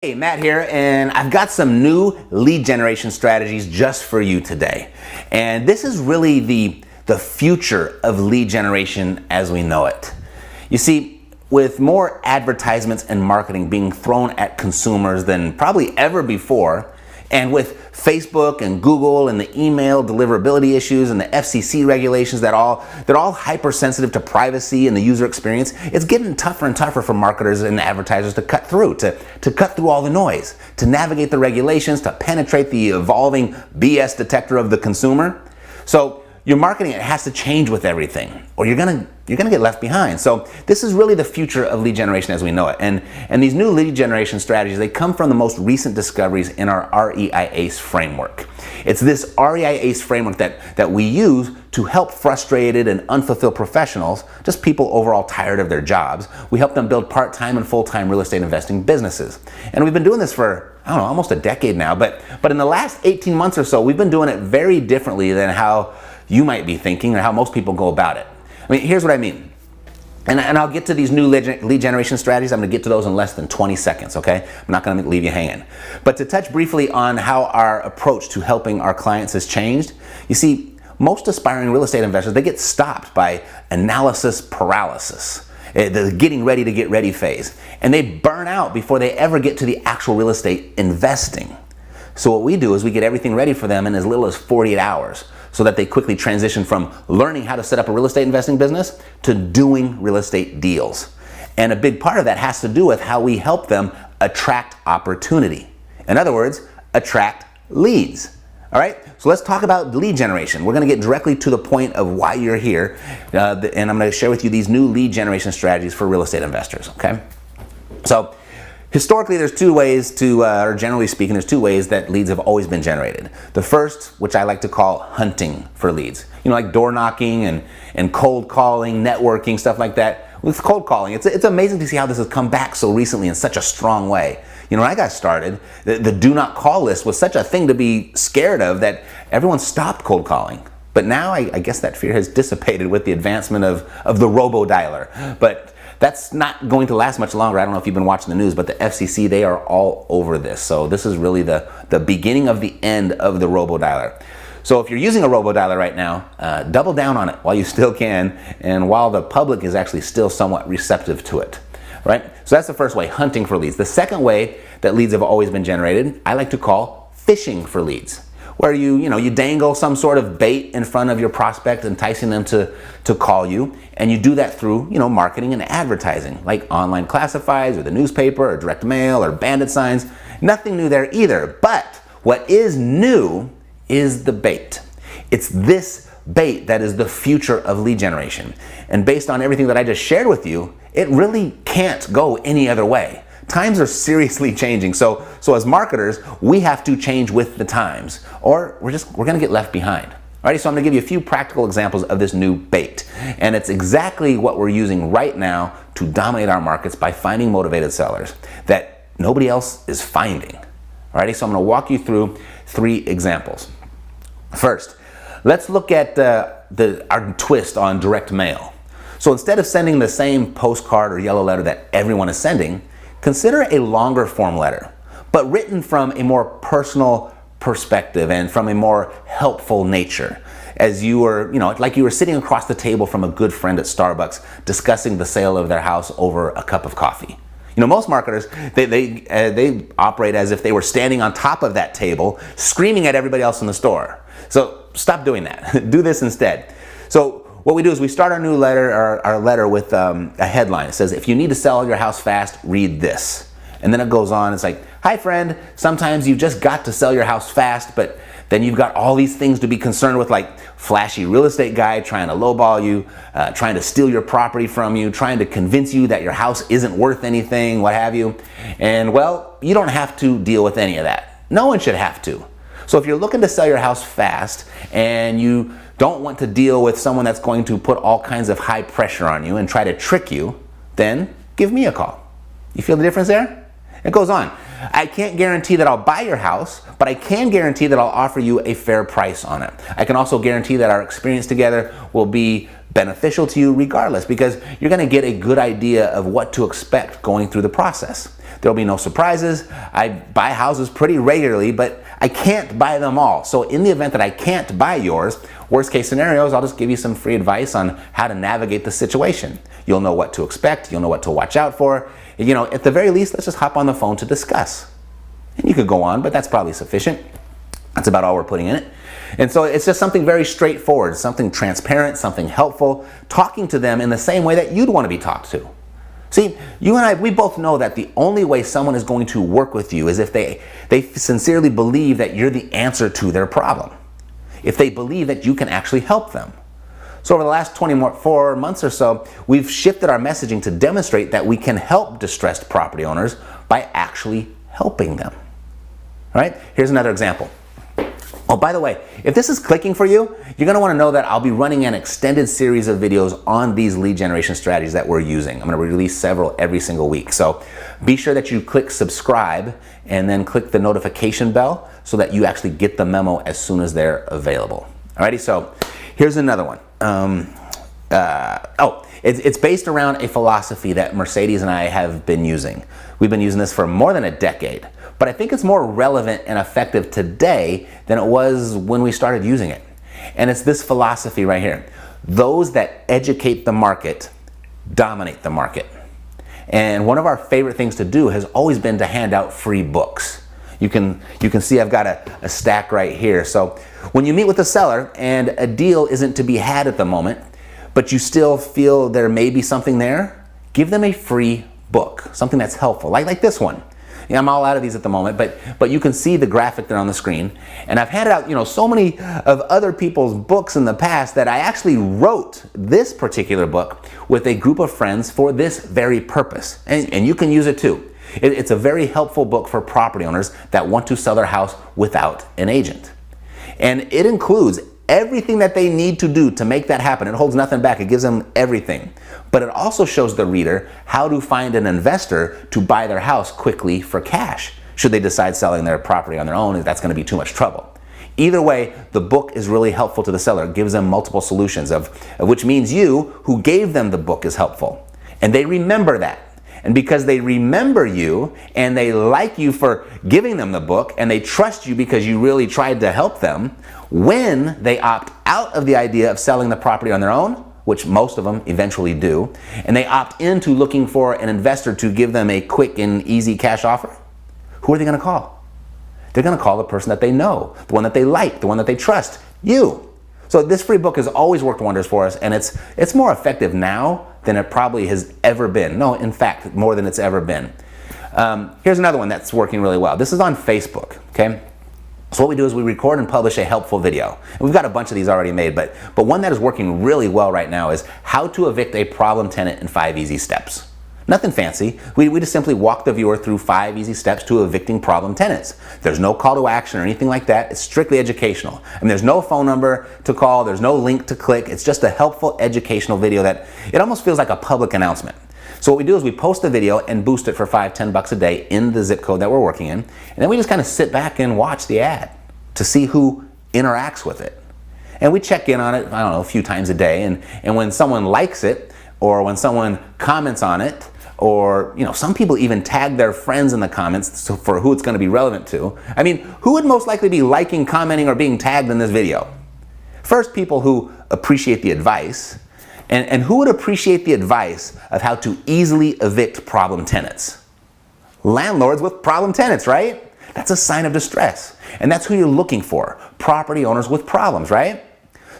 Hey, Matt here, and I've got some new lead generation strategies just for you today. And this is really the future of lead generation as we know it. You see, with more advertisements and marketing being thrown at consumers than probably ever before, and with Facebook and Google and the email deliverability issues and the FCC regulations they're all hypersensitive to privacy and the user experience, it's getting tougher and tougher for marketers and advertisers to cut through all the noise, to navigate the regulations, to penetrate the evolving BS detector of the consumer. So your marketing, it has to change with everything, or you're gonna get left behind. So this is really the future of lead generation as we know it. And these new lead generation strategies, they come from the most recent discoveries in our REI ACE framework. It's this REI ACE framework that we use to help frustrated and unfulfilled professionals, just people overall tired of their jobs. We help them build part-time and full-time real estate investing businesses. And we've been doing this for, I don't know, almost a decade now. But in the last 18 months or so, we've been doing it very differently than how you might be thinking or how most people go about it. I mean, here's what I mean. And I'll get to these new lead generation strategies. I'm going to get to those in less than 20 seconds, okay? I'm not going to leave you hanging. But to touch briefly on how our approach to helping our clients has changed, you see, most aspiring real estate investors, they get stopped by analysis paralysis, the getting ready to get ready phase. And they burn out before they ever get to the actual real estate investing. So what we do is we get everything ready for them in as little as 48 hours so that they quickly transition from learning how to set up a real estate investing business to doing real estate deals. And a big part of that has to do with how we help them attract opportunity. In other words, attract leads. All right, so let's talk about lead generation. We're going to get directly to the point of why you're here, and I'm going to share with you these new lead generation strategies for real estate investors, okay? So historically, there's two ways to, or generally speaking, there's two ways that leads have always been generated. The first, which I like to call hunting for leads. You know, like door knocking and cold calling, networking, stuff like that. With cold calling, it's amazing to see how this has come back so recently in such a strong way. You know, when I got started, the do not call list was such a thing to be scared of that everyone stopped cold calling. But now I guess that fear has dissipated with the advancement of the robo-dialer. But that's not going to last much longer. I don't know if you've been watching the news, but the FCC, they are all over this. So this is really the beginning of the end of the robo-dialer. So if you're using a robo-dialer right now, double down on it while you still can, and while the public is actually still somewhat receptive to it, right? So that's the first way, hunting for leads. The second way that leads have always been generated, I like to call fishing for leads, where you dangle some sort of bait in front of your prospect, enticing them to call you, and you do that through marketing and advertising, like online classifieds or the newspaper or direct mail or bandit signs. Nothing new there either, but what is new is the bait. It's this bait that is the future of lead generation. And based on everything that I just shared with you, it really can't go any other way. Times are seriously changing, so as marketers, we have to change with the times, or we're going to get left behind. Alrighty, so I'm going to give you a few practical examples of this new bait, and it's exactly what we're using right now to dominate our markets by finding motivated sellers that nobody else is finding. Alrighty, so I'm going to walk you through 3 examples. First, let's look at our twist on direct mail. So instead of sending the same postcard or yellow letter that everyone is sending, consider a longer form letter, but written from a more personal perspective and from a more helpful nature. As you were, like you were sitting across the table from a good friend at Starbucks discussing the sale of their house over a cup of coffee. Most marketers, they operate as if they were standing on top of that table, screaming at everybody else in the store. So stop doing that. Do this instead. So what we do is we start our new letter, our letter with a headline. It says, if you need to sell your house fast, read this. And then it goes on, it's like, hi friend, sometimes you've just got to sell your house fast, but then you've got all these things to be concerned with, like flashy real estate guy trying to lowball you, trying to steal your property from you, trying to convince you that your house isn't worth anything, what have you. And well, you don't have to deal with any of that. No one should have to. So if you're looking to sell your house fast and you don't want to deal with someone that's going to put all kinds of high pressure on you and try to trick you, then give me a call. You feel the difference there? It goes on. I can't guarantee that I'll buy your house, but I can guarantee that I'll offer you a fair price on it. I can also guarantee that our experience together will be beneficial to you regardless, because you're going to get a good idea of what to expect going through the process. There'll be no surprises. I buy houses pretty regularly, but I can't buy them all. So in the event that I can't buy yours, worst case scenarios, I'll just give you some free advice on how to navigate the situation. You'll know what to expect. You'll know what to watch out for. You know, at the very least, let's just hop on the phone to discuss. And you could go on, but that's probably sufficient. That's about all we're putting in it. And so it's just something very straightforward, something transparent, something helpful, talking to them in the same way that you'd want to be talked to. See, you and I, we both know that the only way someone is going to work with you is if they sincerely believe that you're the answer to their problem. If they believe that you can actually help them. So over the last 24 months or so, we've shifted our messaging to demonstrate that we can help distressed property owners by actually helping them. All right, here's another example. Oh, by the way, if this is clicking for you, you're going to want to know that I'll be running an extended series of videos on these lead generation strategies that we're using. I'm going to release several every single week. So be sure that you click subscribe and then click the notification bell so that you actually get the memo as soon as they're available. Alrighty, so here's another one. It's based around a philosophy that Mercedes and I have been using. We've been using this for more than a decade. But I think it's more relevant and effective today than it was when we started using it. And it's this philosophy right here. Those that educate the market dominate the market. And one of our favorite things to do has always been to hand out free books. You can see I've got a stack right here. So when you meet with a seller and a deal isn't to be had at the moment, but you still feel there may be something there, give them a free book, something that's helpful, like this one. Yeah, I'm all out of these at the moment, but you can see the graphic there on the screen. And I've handed out, so many of other people's books in the past that I actually wrote this particular book with a group of friends for this very purpose. And you can use it too. It's a very helpful book for property owners that want to sell their house without an agent. And it includes everything that they need to do to make that happen. It holds nothing back. It gives them everything. But it also shows the reader how to find an investor to buy their house quickly for cash, should they decide selling their property on their own. That's going to be too much trouble. Either way, the book is really helpful to the seller. It gives them multiple solutions, of which means you, who gave them the book, is helpful. And they remember that. And because they remember you and they like you for giving them the book and they trust you because you really tried to help them, when they opt out of the idea of selling the property on their own, which most of them eventually do, and they opt into looking for an investor to give them a quick and easy cash offer, who are they going to call? They're going to call the person that they know, the one that they like, the one that they trust, you. So this free book has always worked wonders for us, and it's more effective now than it probably has ever been. No, in fact, more than it's ever been. Here's another one that's working really well. This is on Facebook, okay? So what we do is we record and publish a helpful video. And we've got a bunch of these already made, but one that is working really well right now is how to evict a problem tenant in 5 easy steps. Nothing fancy. We just simply walk the viewer through 5 easy steps to evicting problem tenants. There's no call to action or anything like that. It's strictly educational. And there's no phone number to call. There's no link to click. It's just a helpful educational video that it almost feels like a public announcement. So what we do is we post the video and boost it for $5-10 a day in the zip code that we're working in. And then we just kind of sit back and watch the ad to see who interacts with it. And we check in on it, I don't know, a few times a day. And when someone likes it, or when someone comments on it, or some people even tag their friends in the comments for who it's going to be relevant to. I mean, who would most likely be liking, commenting, or being tagged in this video? First, people who appreciate the advice. And who would appreciate the advice of how to easily evict problem tenants? Landlords with problem tenants, right? That's a sign of distress. And that's who you're looking for, property owners with problems, right?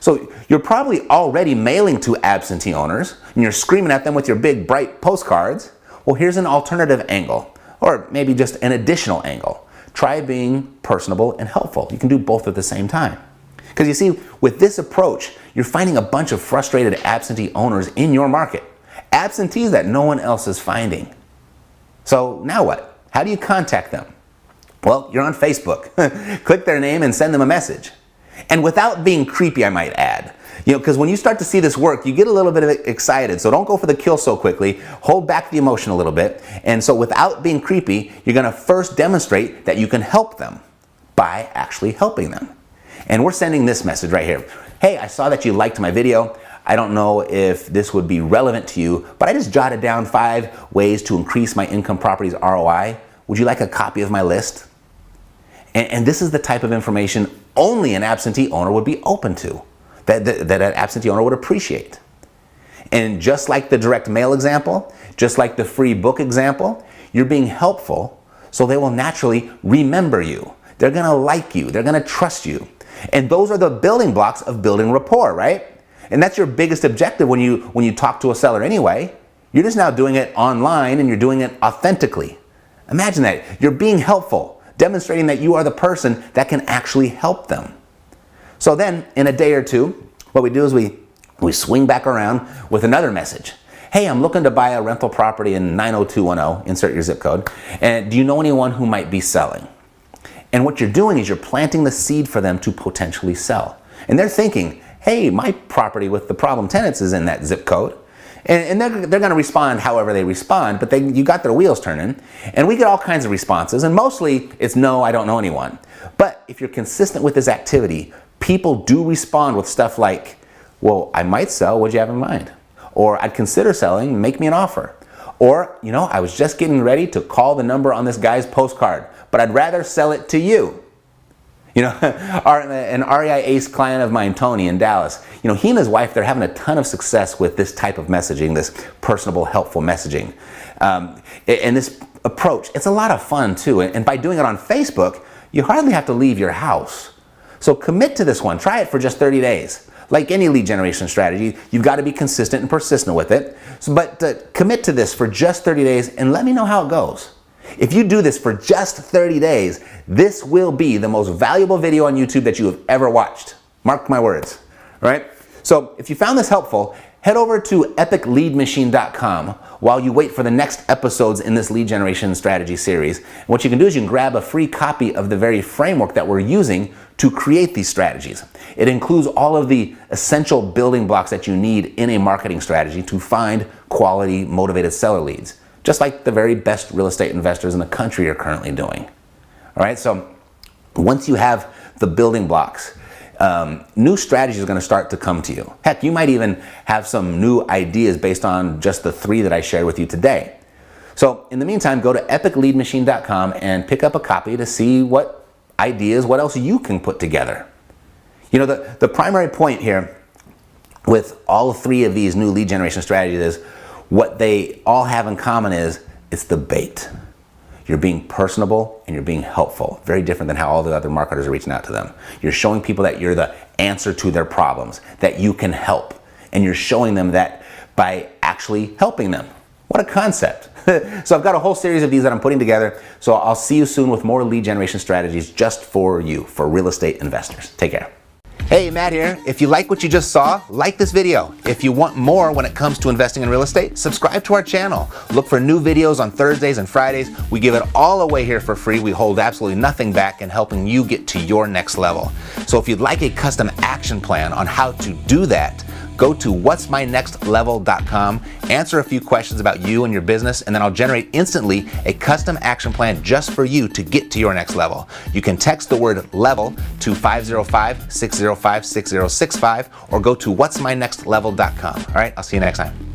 So you're probably already mailing to absentee owners and you're screaming at them with your big bright postcards. Well, here's an alternative angle, or maybe just an additional angle. Try being personable and helpful. You can do both at the same time. Because you see, with this approach, you're finding a bunch of frustrated absentee owners in your market. Absentees that no one else is finding. So now what? How do you contact them? Well, you're on Facebook. Click their name and send them a message. And without being creepy, I might add. Because when you start to see this work, you get a little bit excited. So don't go for the kill so quickly. Hold back the emotion a little bit. And so without being creepy, you're going to first demonstrate that you can help them by actually helping them. And we're sending this message right here. Hey, I saw that you liked my video. I don't know if this would be relevant to you, but I just jotted down 5 ways to increase my income property's ROI. Would you like a copy of my list? And this is the type of information only an absentee owner would be open to, that an absentee owner would appreciate. And just like the direct mail example, just like the free book example, you're being helpful, so they will naturally remember you. They're gonna like you, they're gonna trust you. And those are the building blocks of building rapport, right? And that's your biggest objective when you talk to a seller anyway. You're just now doing it online and you're doing it authentically. Imagine that. You're being helpful, demonstrating that you are the person that can actually help them. So then, in a day or two, what we do is we swing back around with another message. Hey, I'm looking to buy a rental property in 90210, insert your zip code, and do you know anyone who might be selling? And what you're doing is you're planting the seed for them to potentially sell. And they're thinking, hey, my property with the problem tenants is in that zip code. And they're going to respond however they respond, but you got their wheels turning. And we get all kinds of responses, and mostly it's no, I don't know anyone. But if you're consistent with this activity, people do respond with stuff like, well, I might sell, what'd you have in mind? Or I'd consider selling, make me an offer. Or, you know, I was just getting ready to call the number on this guy's postcard, but I'd rather sell it to you. You know, an REI ACE client of mine, Tony, in Dallas, you know, he and his wife, they're having a ton of success with this type of messaging, this personable, helpful messaging. And this approach, it's a lot of fun too. And by doing it on Facebook, you hardly have to leave your house. So commit to this one. Try it for just 30 days. Like any lead generation strategy, you've got to be consistent and persistent with it. But commit to this for just 30 days and let me know how it goes. If you do this for just 30 days, this will be the most valuable video on YouTube that you have ever watched. Mark my words, right? So if you found this helpful, head over to epicleadmachine.com while you wait for the next episodes in this lead generation strategy series. And what you can do is you can grab a free copy of the very framework that we're using to create these strategies. It includes all of the essential building blocks that you need in a marketing strategy to find quality, motivated seller leads, just like the very best real estate investors in the country are currently doing. All right, so once you have the building blocks, new strategies are going to start to come to you. Heck, you might even have some new ideas based on just the 3 that I shared with you today. So in the meantime, go to epicleadmachine.com and pick up a copy to see what ideas, what else you can put together. You know, the primary point here with all 3 of these new lead generation strategies is what they all have in common is it's the bait. You're being personable and you're being helpful. Very different than how all the other marketers are reaching out to them. You're showing people that you're the answer to their problems, that you can help. And you're showing them that by actually helping them. What a concept. So I've got a whole series of these that I'm putting together. So I'll see you soon with more lead generation strategies just for you, for real estate investors. Take care. Hey, Matt here. If you like what you just saw, like this video. If you want more when it comes to investing in real estate, subscribe to our channel. Look for new videos on Thursdays and Fridays. We give it all away here for free. We hold absolutely nothing back in helping you get to your next level. So if you'd like a custom action plan on how to do that, go to whatsmynextlevel.com, answer a few questions about you and your business, and then I'll generate instantly a custom action plan just for you to get to your next level. You can text the word level to 505-605-6065 or go to whatsmynextlevel.com. All right, I'll see you next time.